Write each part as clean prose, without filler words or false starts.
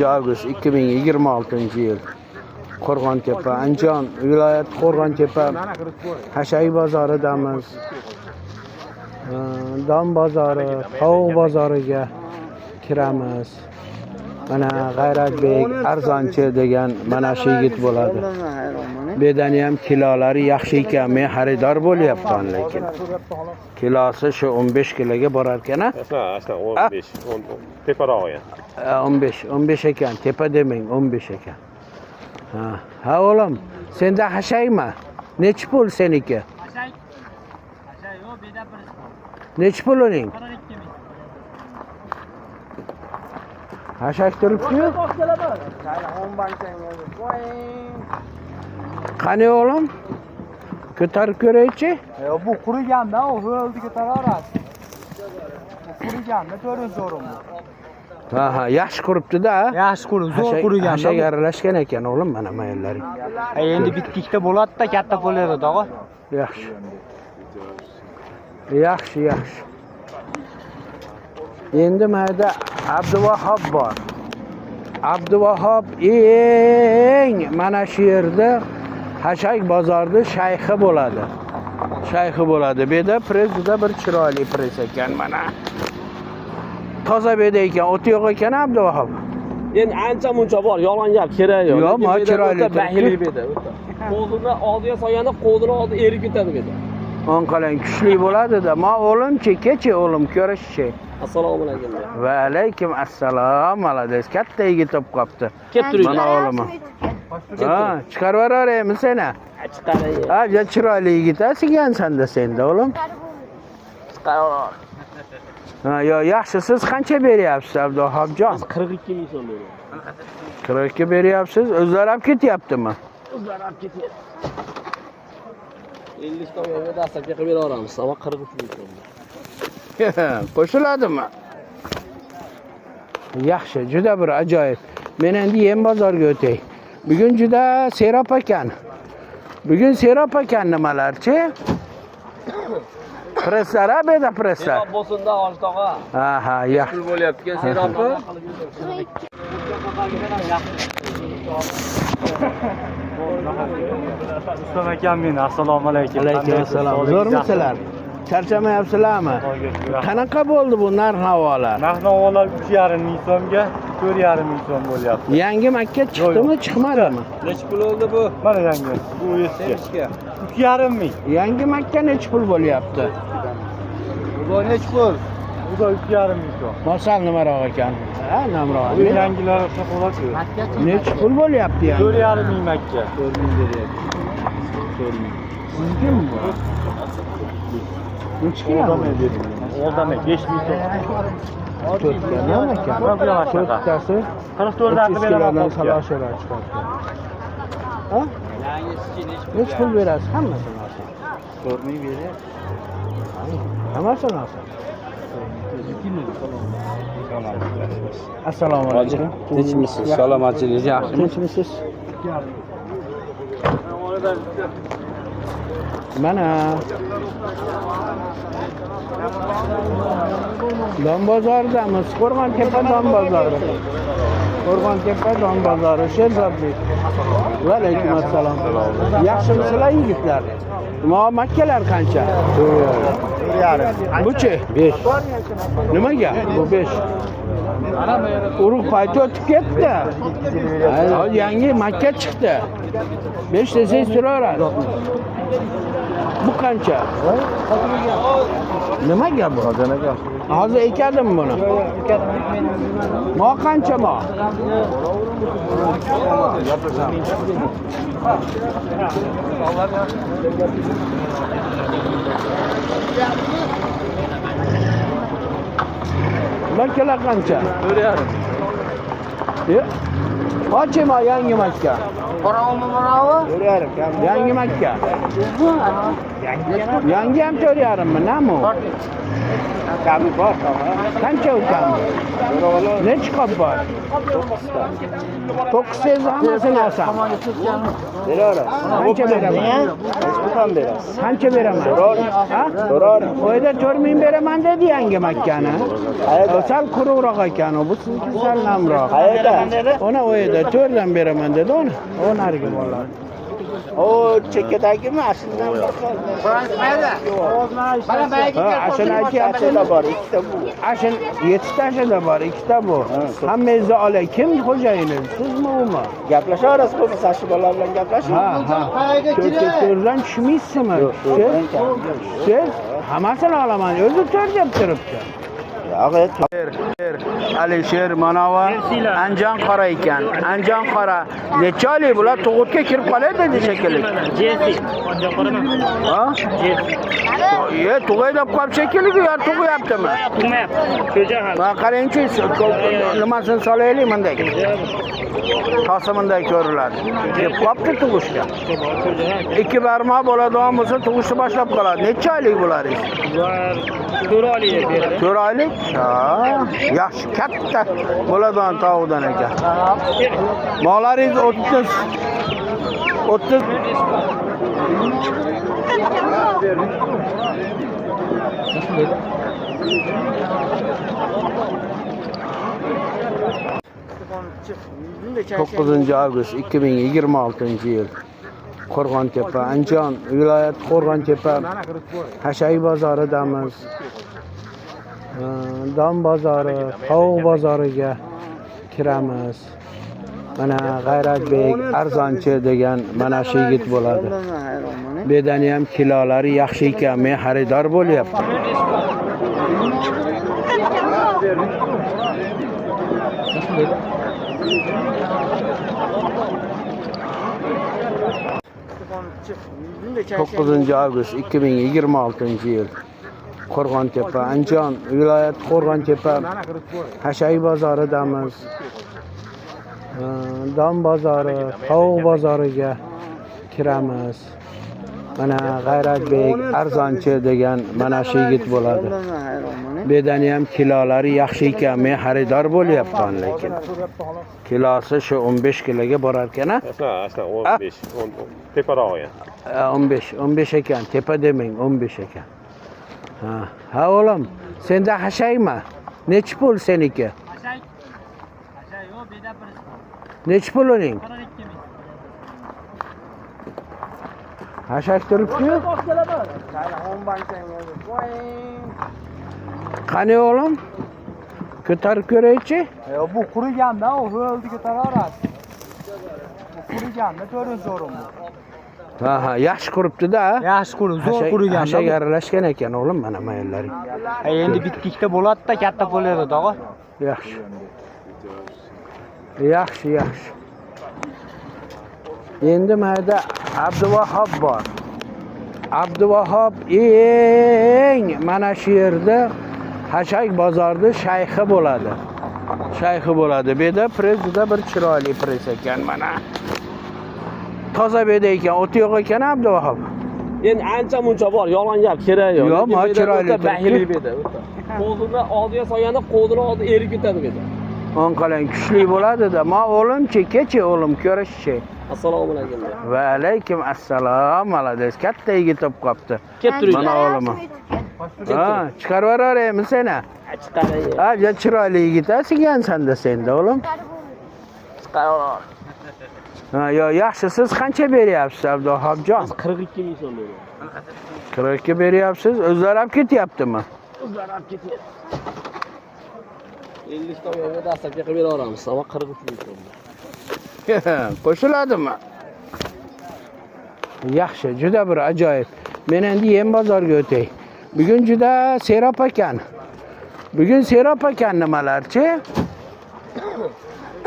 Avgust 2026 yil Qo'rg'ontepa, Andijon viloyati Qo'rg'ontepa Hashay bozoridamiz. Don bozori, tovuq bozoriga kiramiz. Mana G'ayratbek arzonchi degan mana shu yigit bo'ladi. Bu yerdan ham kilolari yaxshi ekan, men xaridor bo'lyapman lekin. Kilosi shu 15 kiloga borar ekan, a? Aslan 15, teparoq ekan. 15 ekan, tepa demang, 15 ekan. Ha o'g'lim, senda hashaymi? Nech pul seniki? Hashay yo'q, beda bir. Nech pul uning? 42 ming. Hashay turibdi-yu. Qani o'g'lim? Ko'tarib ko'raychi? Bu quriganda, u o'ldi ko'taraveradi. Quriganda 400 so'rim. Ha, yaxshi quribdi-da. Yaxshi qurib, zo'r quriganda. Hashay aralashgan ekan o'g'lim, mana mayillaring. Endi bitta bo'ladida katta bo'laveradi, og'a. Yaxshi. Yaxshi. Endi mayda Abduvahhab bor. Abduvahhab eng mana shu yerda Hashay bozorida shayxi bo'ladi. Bu yerda prezida bir chiroyli prez ekan mana. Toza beda ekan, o'ti yo'q ekan Abduvahhab. Endi ancha muncha bor, yolg'on gap kerak yo'q. Yo'q, ma chiroyli bahili beda. Qo'lini oldiga solganda qo'lini oldi erib ketadi beda. On qalang kuchli bo'ladi-da. Ma o'g'limchi, kechi o'g'lim ko'rishchi. Assalomu alaykum. Va alaykum assalom. Malades, katta yigit top qopti. Kelib turing. Mana o'g'lim. Ha, chiqarib yuboraymi seni? Chiqaring. Ha, ja chiroyli yigit asigansanda senda o'g'lim. Chiqaring. Ha, yo yaxshi, siz qancha beryapsiz Abduhabjon? 42 ming so'm berdim. 42 beryapsiz. O'zlari ham ketyaptimi? O'zlari ham ketyapti. 50 to'g'ri dastlabki qilib beraveramiz, ammo 43 ming so'm. Qo'shiladimi? Yaxshi, juda bir ajoyib. Men endi yem bozorga o'tay. Bugun juda serob ekan. Nimalarchi? Presslar, beda presslar. Serob bo'lsin-da, Olis tog'a. Ha, yaxshi. Pul bo'lyapti, serobni. Ustam akam meni, assalomu alaykum. Alaykum assalom. Zo'rmisizlar? Charchamayapsizlarmi? Qanaqa bo'ldi bu narx-navolar? Narx-navolar 3,5 ming so'mga 4,5 ming so'm bo'lyapti. Yangi makka chiqdimi, chiqmadimi? Nech pul oldi bu? Mana yangi. Bu eski. 3,5 ming. Yangi makka nech pul bo'lyapti? Bu nech pul? Bu da 3,5 ming so'm. Masal nimaroq ekan? Ha, namroq. Bu yangilar shoqolad-ku. Nech pul bo'lyapti yani? 4,5 ming makka. 4 ming beryapti. 4 ming. Sizniki bu? Nechi kilo? Oldame 5 ming so'm. 4 kilo ekan. 4tasi 44 haqida beraman. Saloshalar chiqadi. Ha? Nech pul berasiz hammasini olsa? 4 ming beryapti. Hammasini olsa. Assalomu alaykum. Tinchmisiz? Salomatchilik yaxshimi? Tinchmisiz? Mana Don bozoridamiz. Qo'rg'ontepa Don bozori. Sherzodbek. Va alaykum assalom. Yaxshimisizlar yigitlar? Makkalar qancha? 4,5. Buchi? 5. Nimaga? Bu 5. Urug' payti o'tib ketdi. Yangi makka chiqdi. 5 desangiz turaveradi. Bu qancha? Nimaga bu? Hozir ekadimi buni? Ma qancha ma? Makkalar qancha? 4,5. Qancha yangi Makka? Qorovulmi manavi? 4,5. Yangi Makka. Yangi ham 4,5mi? Nima u? Kami bor, Qancha u kam? Necha qop bor? 900 hammasini olsam. Qancha beraman? Qancha beraman? Ha? Qo'yda 4000 beraman dedi yangi Makkani. Sal quruqroq ekan u, bu sizniki sal namroq. Qayerda? Ona o'yda 4 dan beraman dedi ona. O nariga bolalar. O chekkadagimi? Aslidan boshqa. Qayerda? Mana bayaga Ashula bor, ikkita bu. Ashin 7 tashida bor, ikkita bu. Hammangizni olay. Kim xo'jayini? Sizmi umi? Gaplashaverasiz, bo'lmasa ashulalar bilan gaplashing. Ha. To'rtdan tushmaysizmi? Siz hammasini olaman. O'zi 4 deb turibdi. Alisher Manova Anjan qora ekan. Anjan qora. Necha oylik bular tug'utga kirib qoladi dedi shekilli. Jesi. Anjan qorami? Ha? Jesi. Tug'ay deb qolib shekilli, yo tug'yaptimi? Tug'mayapti. Cho'ja hali. Va qarangchi, nimasini solaylik bunday. Tosimday ko'riladi. Deb qopti tug'ishga. 2 barmoq bo'ladigan bo'lsa tug'ishni boshlab qoladi. Necha oylik bo'laringiz? Bular 4 oylik beradi. 4 oylik? Ha, yaxshi katta bo'ladigan tovuqdan ekan. Mollaringiz 30 9 avgust 2026 yil Qo'rg'ontepa, Andijon viloyati Qo'rg'ontepa Hashay bozoridamiz. Dom bozori, tovuq bozoriga kiramiz. Mana G'ayratbek arzonchi degan mana shu yigit bo'ladi. Bedani ham kilolari yaxshi ekan, men xaridor bo'lyapman. To'qqizinchi avgust 2026 yil Qo'rg'ontepa, Andijon viloyati Qo'rg'ontepa Hashay bozoridamiz. Dom bozori, tovuq bozoriga kiramiz. Mana G'ayratbek arzonchi degan mana shu yigit bo'ladi. Bedani ham kilolari yaxshi ekan, men xaridor bo'lyapman lekin. Kilosi shu 15 kiloga borar ekan-a? Aslan 15. Teparoq ya. 15 ekan, tepa demang, 15 ekan. Ha o'g'lim, senda hashaymi? Nechi pul seniki? Hashay yo'q, beda bir. Nechi pul uning? 42 ming. Hashak turibdi-yu. Qani o'g'lim? Ko'tarib ko'raychi? Bu quriganda, u o'ldi ko'taraveradi. Bu quriganda 400 so'rim. Ha, yaxshi quribdi-da. Yaxshi qurib, zo'r quriganda. Hashak aralashgan ekan o'g'lim, mana mayillaring. Endi bitta bo'ladi-da, katta bo'ladi, tog'a. Yaxshi. Yaxshi. Endi mayda Abduvahhab bor. Abduvahhab eng mana shu yerda Hashak bozorida shayxi bo'ladi. Bu yerda prezida bir chiroyli prez ekan mana. Toza beda ekan, o'ti yo'q ekan Abduvahhab. Endi ancha muncha bor, yolg'on gap kerak yo'q. Yo'q, ma chiroyli bahili beda. Qo'lini oldiga solganda qo'lini oldi erib ketadi beda. On qalang kuchli bo'ladi-da. Ma o'g'limchi, kechi o'g'lim ko'rishchi. Assalomu alaykum. Va alaykum assalom. Malades, katta yigit topib qopti. Kelib turing. Mana o'g'lim. Ha, chiqarib yuboraymi seni? Chiqaring. Ha, ja chiroyli yigit ekansan-da senda o'g'lim. Chiqaring. Ha, yo yaxshi, siz qancha beryapsiz Abduhabjon? 42 ming so'm beradi. 42 beryapsiz. O'zlari ham ketyaptimi? O'zlari ham ketyapti. 50 to'g'riga dastlabki qilib beraveramiz, ammo 43 ming so'm. Qo'shiladimi? Yaxshi, juda bir ajoyib. Men endi yem bozorga o'tay. Bugun juda serob ekan. Nimalarchi?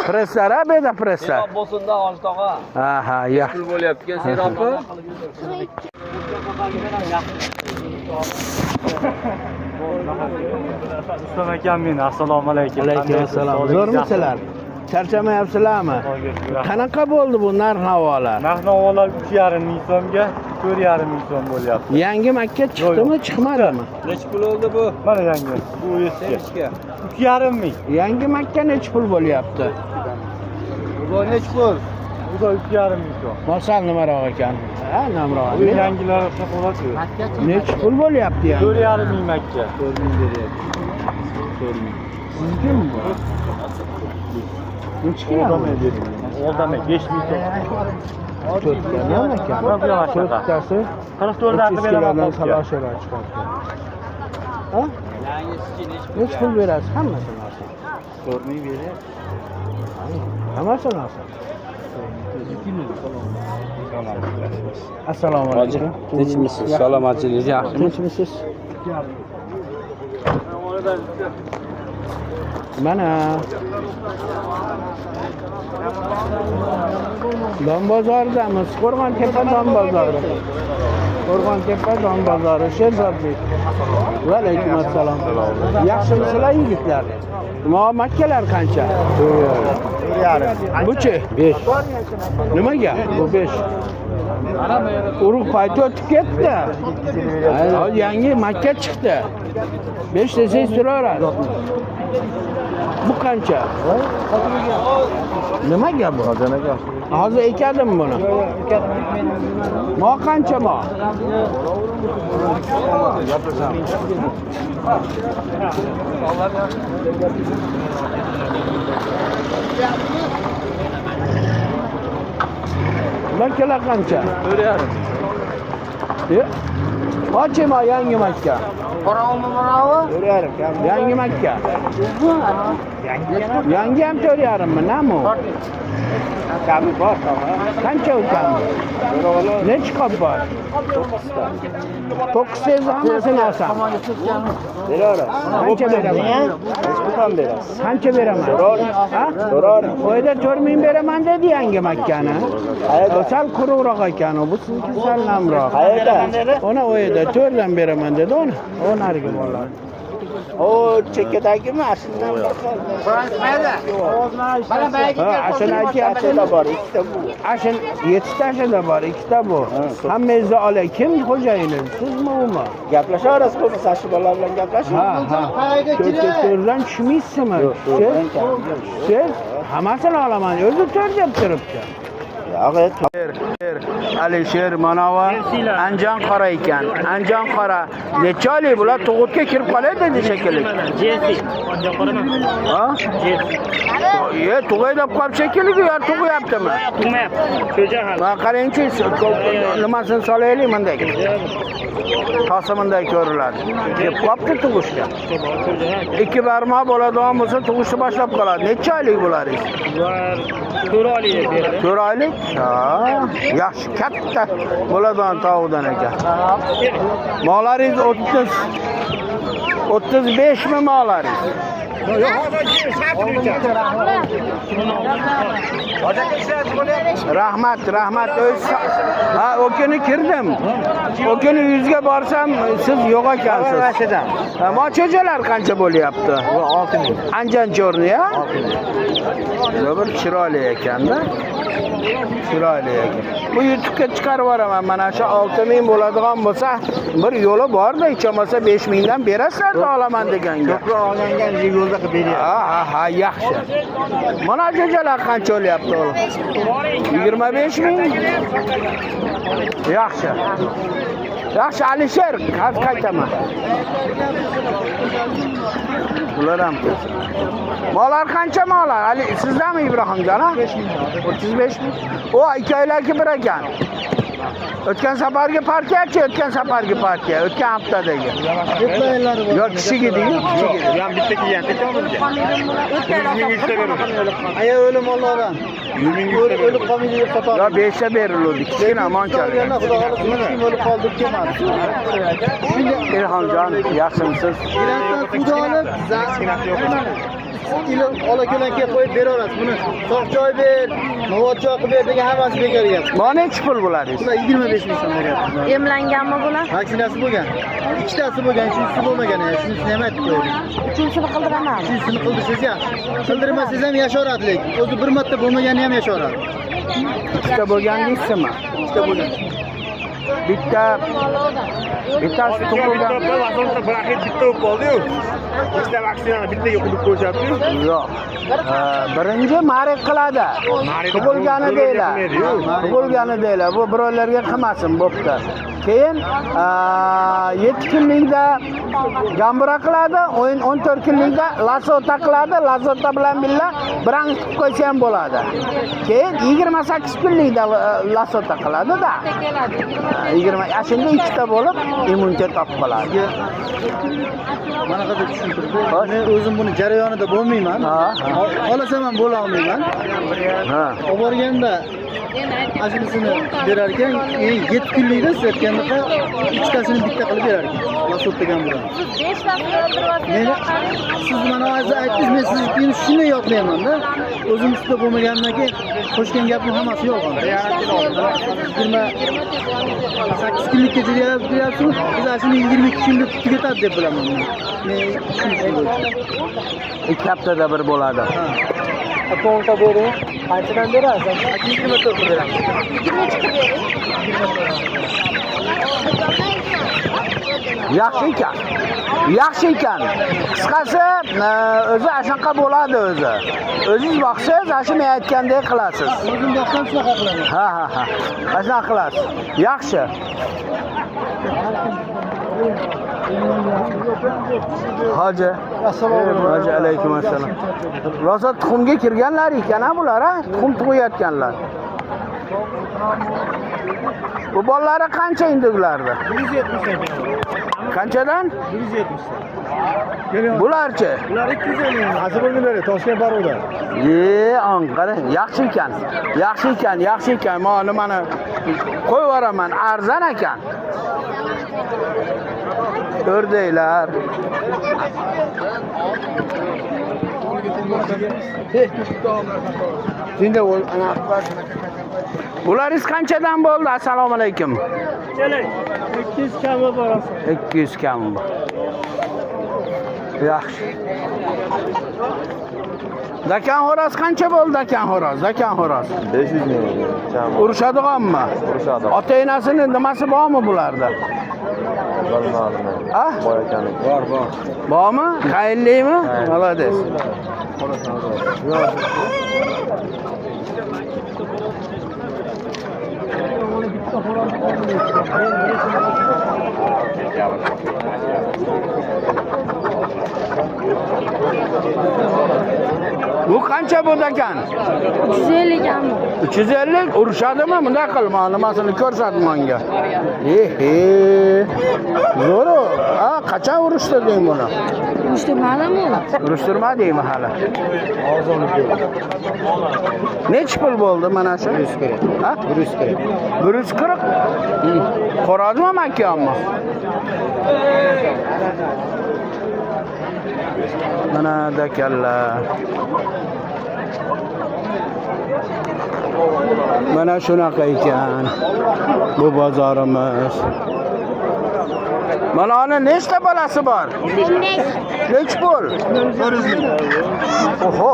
Presslar, beda presslar. Serob bo'lsin-da, Olis tog'a. Ha, yaxshi. Pul bo'lyapti, serobmi? Rustam akam men, assalomu alaykum. Alaykum assalom. Zo'rmisizlar? Charchamayapsizlarmi? Qanaqa bo'ldi bu narx-navolar? Narx-navolar 3,5 ming so'mga 4,5 ming so'm bo'lyapti. Yangi makka chiqdimi, chiqmadimi? Necha pul oldi bu? Mana yangi. Bu eski. 3,5 ming. Yangi makka necha pul bo'lyapti? Bu necha pul? Bu da 3,5 ming so'm. Mosal nimaroq ekan? Ha, namroq. Bu yangilar saqolasi. Necha pul bo'lyapti yani? 4,5 ming makka. 4 ming beryapti. 4 ming. Mumkinmi bu? Necha kilo? Oldame 5 ming so'm. 4 kilo ekan. 4tasi 44 da beraman. salashalar chiqadi. Ha? Necha pul berasiz hammasini olsa? 4 ming beryapti. Hammasini olsa. Assalomu alaykum. Tinchmisiz? Salomatchilik yaxshimi? Tinchmisiz? Mana Don bozoridamiz. Qo'rg'ontepa don bozori. Qo'rg'ontepa don bozori. Sherzodbek. Va alaykum assalom. Yaxshimisizlar yigitlar? Makkalar qancha? 4,5. Buchi? 5. Nimaga? Bu 5. Urug' payti o'tib ketdi. Yangi makka chiqdi. 5 desangiz turaveradi. Bu qancha? Nimaga bu? Hozir ekadimi buni? Mo qancha mo? Makkalar qancha? 4,5. Ochma yangi makka. Qorovulmi manavi? 4,5. Yangi makka. Yangi ham 4,5 mi? Nami? Kami bor, qancha ukam? Necha qop bor? 900 hammasini olsam. Beraver. Qancha beraman? Qancha berasiz? Qancha beraman? Ha? Qo'yda 4 ming beraman dedi yangi makkani. Sal quruqroq ekan u, bu sizniki sal namroq. Qayerda? Ona o'yda 4 dan beraman dedi ona. O narigi bolalar. O chekkadagimi ashundan boshqa? Mana bayaga Ashunaki ashunda bor, ikkita bu. Ashun 7 ta ashunda bor, ikkita bu. Hammangizni olay. Kim xo'jayini? Sizmi umi? Gaplashaverasiz bo'lmasa shu bolalar bilan gaplashing. Ha. To'rdan tushmaysizmi? Siz hammasini olaman. O'zi 4 deb turibdi. Alisher Manova Anjan qora ekan. Anjan qora. Necha oylik bular tug'utga kirib qoladi dedi shekilli. Jesi. Anjan qorami? Ha? Jesi. Tug'ay deb qolib shekilli, yo tug'yaptimi? Tug'mayapti. Cho'ja hali. Va qarangchi, nimasini solaylik bunday. Tosimday ko'riladi. Deb qopti tug'ishga. 2 barmoq bo'ladigan bo'lsa tug'ishni boshlab qoladi. Necha oylik bo'laringiz? 4 oylik beradi. 4 oylik? Ha, yaxshi katta bo'ladigan tovuqdan ekan. Mollaringiz 35 mi mollaringiz? Rahmat. Ha, o kuni kirdim. O kuni 100 ga borsam siz yo'q ekansiz. Ha, mocho'jalar qancha bo'lyapti? 6 ming. Anjan cho'rni ya? Bir chiroyli ekanda. Chiroyli ekan. Bu YouTube'ga chiqarib yuboraman. Mana shu 6 ming bo'ladigan bo'lsa, bir yo'li bor-da, hech bo'lmasa 5 mingdan berasizlar olaman deganga. Ko'proq olganga yo'lda qilib beryapti. Ha, yaxshi. Mana jo'jalar qancha olyapti u? 25 ming. Yaxshi. Alisher, qaytaman. Bular ham Mollar qancha mollar? Ali, sizdami Ibrohimjon? 35 ming. O, 2 oylarki bir ekan. O'tgan safargi partiyachi, o'tgan haftadagi. Yo'q, kishigidiki. Ham bitta kelgan tekamizga. Aya o'lim mollardan. O'lib qolmaydi deb sotadi. Yo, 5 ta berildi. Kichkina monchalik. Xudo xohlasa, o'lib qoldi deb kelmadi. Ilhomjon, yaxshimisiz? Xudo olib, kilo ola ko'lanka qo'yib beraverasiz. Buni soq joy ber, Novatchoq qilib berdigan hammasi bekor gap. Bu nechi pul bo'ladi? Bular 25 ming so'm beryapti. Emlanganmi bular? Vaksinasi bo'lgan. Ikkitasi bo'lgan, uchinchisi bo'lmagan. Shunisini ham aytib qo'ydim. Uchinchisini qildiraman. Uchinchisini qildirsangiz yaxshi. Qildirmasangiz ham yashaveradi lekin. O'zi bir marta bo'lmagani ham yashaveradi. Ikkita bo'lgan deysizmi? Ikkita bo'lgan. Bittasi tug'ilgan. Vazonda biraxit bitta bo'lib qoldi-yu. Ikkita vaksinani bittaga qilib qo'yishyapti-yu. Yo'q. Birinchi marik qiladi. Tug'ilgani deylar. Tug'ilgani deylar. Bu birovlarga qilmasin bo'pti. Keyin 7 kunlikda gambura qiladi, 14 kunlikda lasota qiladi, lasota bilan billa birang tutib qo'ysa ham bo'ladi. Keyin 28 kunlikda lasota qiladi-da. 20 ashunda ikkita bo'lib immunitet topib qoladi. Mana qadar tushuntirdi. Men o'zim buni jarayonida bo'lmayman. Xohlasam ham bo'la olmayman. Ha. Olib borganda aslisini berar ekan, 7 kunlikda aytganda ikkitasini bitta qilib berar ekan. Lasotgan bilan. Siz mana hozir aytdingiz, men sizni shunday yodlayman-da. O'zim ustida bo'lmagandan keyin qo'shgan gapning hammasi yolg'on. 28 kunlikka deyapsiz, biz ashuni 22 kunda tugatadi deb bilaman men. Men tushunishim. 2 haftada bir bo'ladi. Akonta bering. Qanchadan berasiz? 24 pul beramiz. 22 qilib bering. Yaxshi ekan. Yaxshi ekan. Qisqasi, o'zi ashaqa bo'ladi o'zi. O'zingiz boqsangiz, asha men aytgandek qilasiz. O'zim boqsam shunaqa qilaman. Ha. Ashaqa qilasiz. Yaxshi. Hoji. Assalomu alaykum. Assalom. Rosa tuxumga kirganlar ekan, bular, ha? Tuxum tug'yotganlar. Bu bolalari qancha endi ularda? 170 Qanchadan? 170. Bularchi? Ular 250. Hozir bo'lganlar Toshkent baroda. Qarang, yaxshi ekan. Yaxshi ekan. Men nimani qo'yib yuboraman, arzon ekan. O'rdaklar. Endi Bularingiz qanchadan bo'ldi? Assalomu alaykum. 200 kami bor. 200 kami bor. Yaxshi. Dakan xo'roz qancha bo'ldi dakan xo'roz? 500 ming. Urushadiganmi? Urushadi. Ota-onasini nimasi bormi bularda? Ha? Bor ekan. Bor. Bormi? Qayerlimi? Молодец. Bu qancha bu dakan? 350 kami. 350 urushadimi? Bunday qilma, nimasini ko'rsat menga. Zo'ru. Ha, qachon urishtirding buni? Urushtirmadimi? Urishtirmadingmi hali? Necha pul bo'ldi mana shu? 140. Ha? 140. 140? Xo'rozmi makonmi? Mana dakanlar. Mana shunaqa ekan. Bu bozorimiz. Mana ona nechta bolasi bor? 15. Nech pul? 400 ming. Oho.